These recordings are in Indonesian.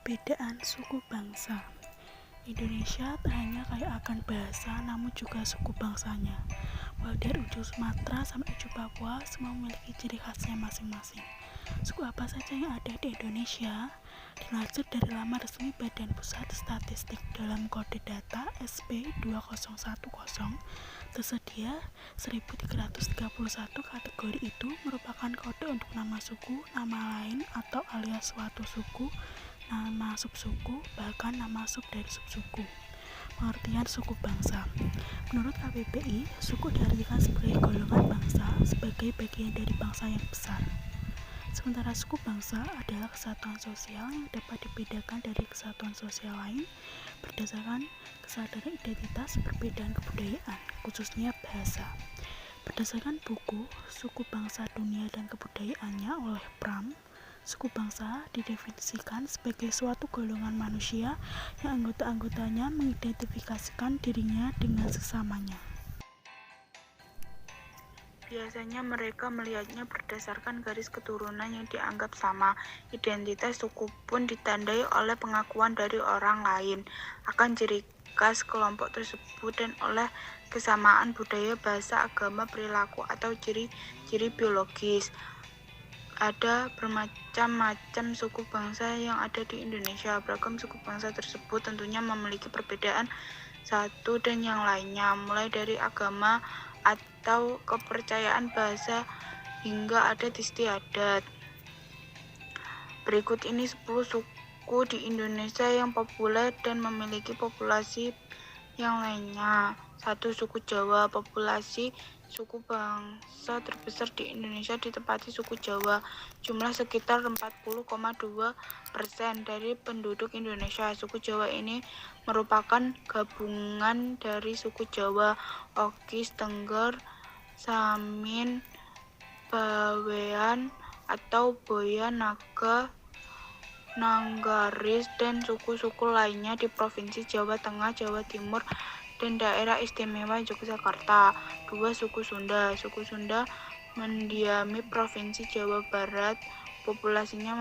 Perbedaan suku bangsa. Indonesia tak hanya kaya akan bahasa, namun juga suku bangsanya. Mulai dari ujung Sumatera sampai ujung Papua, semua memiliki ciri khasnya masing-masing. Suku apa saja yang ada di Indonesia? Dilansir dari laman resmi Badan Pusat Statistik dalam kode data SP2010, tersedia 1331 kategori. Itu merupakan kode untuk nama suku, nama lain atau alias suatu suku, nama subsuku, bahkan nama sub dari subsuku. Pengertian suku bangsa. Menurut KBBI, suku diartikan sebagai golongan bangsa, sebagai bagian dari bangsa yang besar. Sementara suku bangsa adalah kesatuan sosial yang dapat dibedakan dari kesatuan sosial lain berdasarkan kesadaran identitas perbedaan kebudayaan, khususnya bahasa. Berdasarkan buku Suku Bangsa Dunia dan Kebudayaannya oleh Pram, suku bangsa didefinisikan sebagai suatu golongan manusia yang anggota-anggotanya mengidentifikasikan dirinya dengan sesamanya. Biasanya mereka melihatnya berdasarkan garis keturunan yang dianggap sama. Identitas suku pun ditandai oleh pengakuan dari orang lain akan ciri khas kelompok tersebut dan oleh kesamaan budaya, bahasa, agama, perilaku, atau ciri-ciri biologis. Ada bermacam-macam suku bangsa yang ada di Indonesia. Beragam suku bangsa tersebut tentunya memiliki perbedaan satu dan yang lainnya, mulai dari agama atau kepercayaan, bahasa, hingga adat istiadat. Berikut ini 10 suku di Indonesia yang populer dan memiliki populasi yang lainnya. 1. Suku Jawa. Populasi suku bangsa terbesar di Indonesia ditempati suku Jawa. Jumlah sekitar 40,2% dari penduduk Indonesia. Suku Jawa ini merupakan gabungan dari suku Jawa, Okis, Tengger, Samin, Bawean atau Boya, Naga, Nanggaris, dan suku-suku lainnya di Provinsi Jawa Tengah, Jawa Timur, dan Daerah Istimewa Yogyakarta. 2. Suku Sunda. Suku Sunda mendiami Provinsi Jawa Barat. Populasinya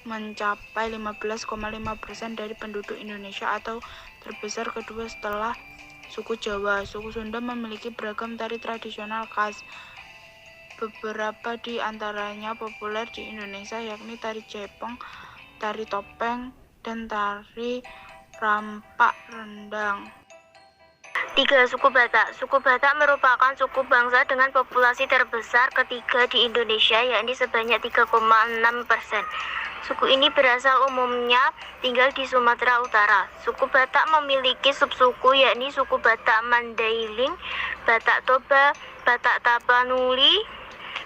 mencapai 15,5% dari penduduk Indonesia atau terbesar kedua setelah suku Jawa. Suku Sunda memiliki beragam tari tradisional khas. Beberapa di antaranya populer di Indonesia, yakni tari Jepang, tari topeng, dan tari rampak rendang. 3. Suku Batak. Suku Batak merupakan suku bangsa dengan populasi terbesar ketiga di Indonesia, yakni sebanyak 3,6%. Suku ini berasal umumnya tinggal di Sumatera Utara. Suku Batak memiliki subsuku, yakni suku Batak Mandailing, Batak Toba, Batak Tapanuli,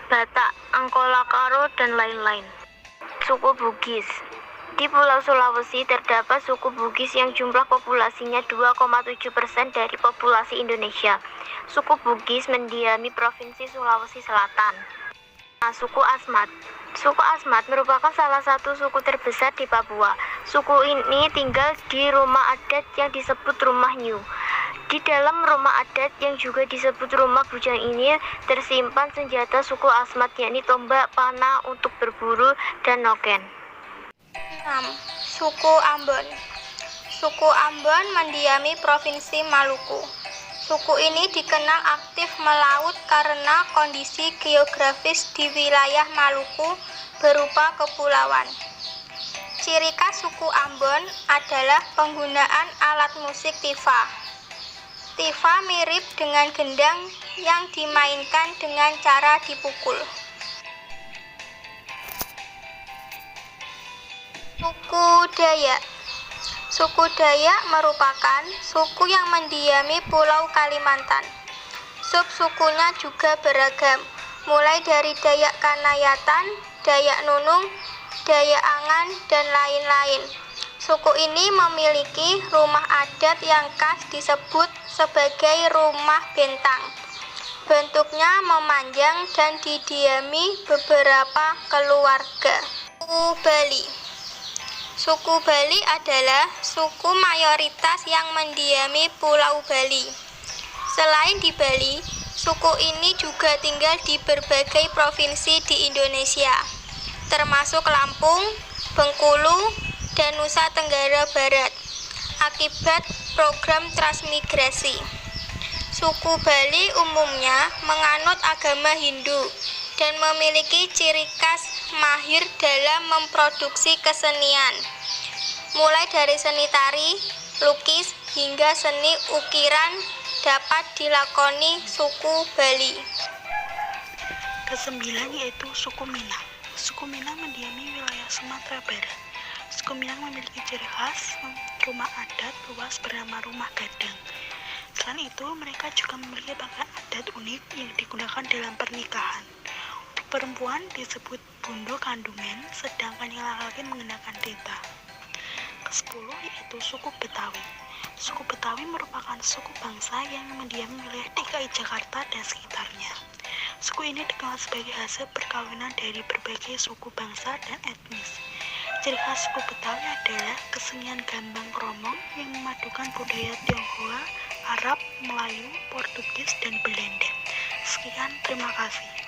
Batak Angkolakaro, dan lain-lain. Suku Bugis. Di Pulau Sulawesi terdapat suku Bugis yang jumlah populasinya 2,7% dari populasi Indonesia. Suku Bugis mendiami Provinsi Sulawesi Selatan. Suku Asmat. Suku Asmat merupakan salah satu suku terbesar di Papua. Suku ini tinggal di rumah adat yang disebut Rumah New. Di dalam rumah adat yang juga disebut rumah bujang ini tersimpan senjata suku Asmat, yakni tombak, panah untuk berburu, dan noken. 6. Suku Ambon. Suku Ambon mendiami Provinsi Maluku. Suku ini dikenal aktif melaut karena kondisi geografis di wilayah Maluku berupa kepulauan. Ciri khas suku Ambon adalah penggunaan alat musik tifa. Tifa mirip dengan gendang yang dimainkan dengan cara dipukul. Suku Dayak. Suku Dayak merupakan suku yang mendiami Pulau Kalimantan. Subsukunya juga beragam, mulai dari Dayak Kanayatan, Dayak Nunung, Dayak Angan, dan lain-lain. Suku ini memiliki rumah adat yang khas disebut sebagai rumah bentang. Bentuknya memanjang dan didiami beberapa keluarga. Suku Bali. Suku Bali adalah suku mayoritas yang mendiami Pulau Bali. Selain di Bali, suku ini juga tinggal di berbagai provinsi di Indonesia, termasuk Lampung, Bengkulu, dan Nusa Tenggara Barat akibat program transmigrasi. Suku Bali umumnya menganut agama Hindu dan memiliki ciri khas mahir dalam memproduksi kesenian, mulai dari seni tari, lukis, hingga seni ukiran dapat dilakoni suku Bali. Kesembilan yaitu suku Minang. Suku Minang mendiami wilayah Sumatera Barat. Suku Minang memiliki ciri khas rumah adat luas bernama Rumah Gadang. Selain itu, mereka juga memiliki pakaian adat unik yang digunakan dalam pernikahan. Untuk perempuan disebut bundo kandungan, sedangkan yang laki-laki mengenakan teta. Ke-10 yaitu suku Betawi. Suku Betawi merupakan suku bangsa yang mendiami wilayah DKI Jakarta dan sekitarnya. Suku ini dikenal sebagai hasil perkawinan dari berbagai suku bangsa dan etnis. Ciri khas suku Betawi adalah kesenian gambang kromong yang memadukan budaya Tionghoa, Arab, Melayu, Portugis, dan Belanda. Sekian, terima kasih.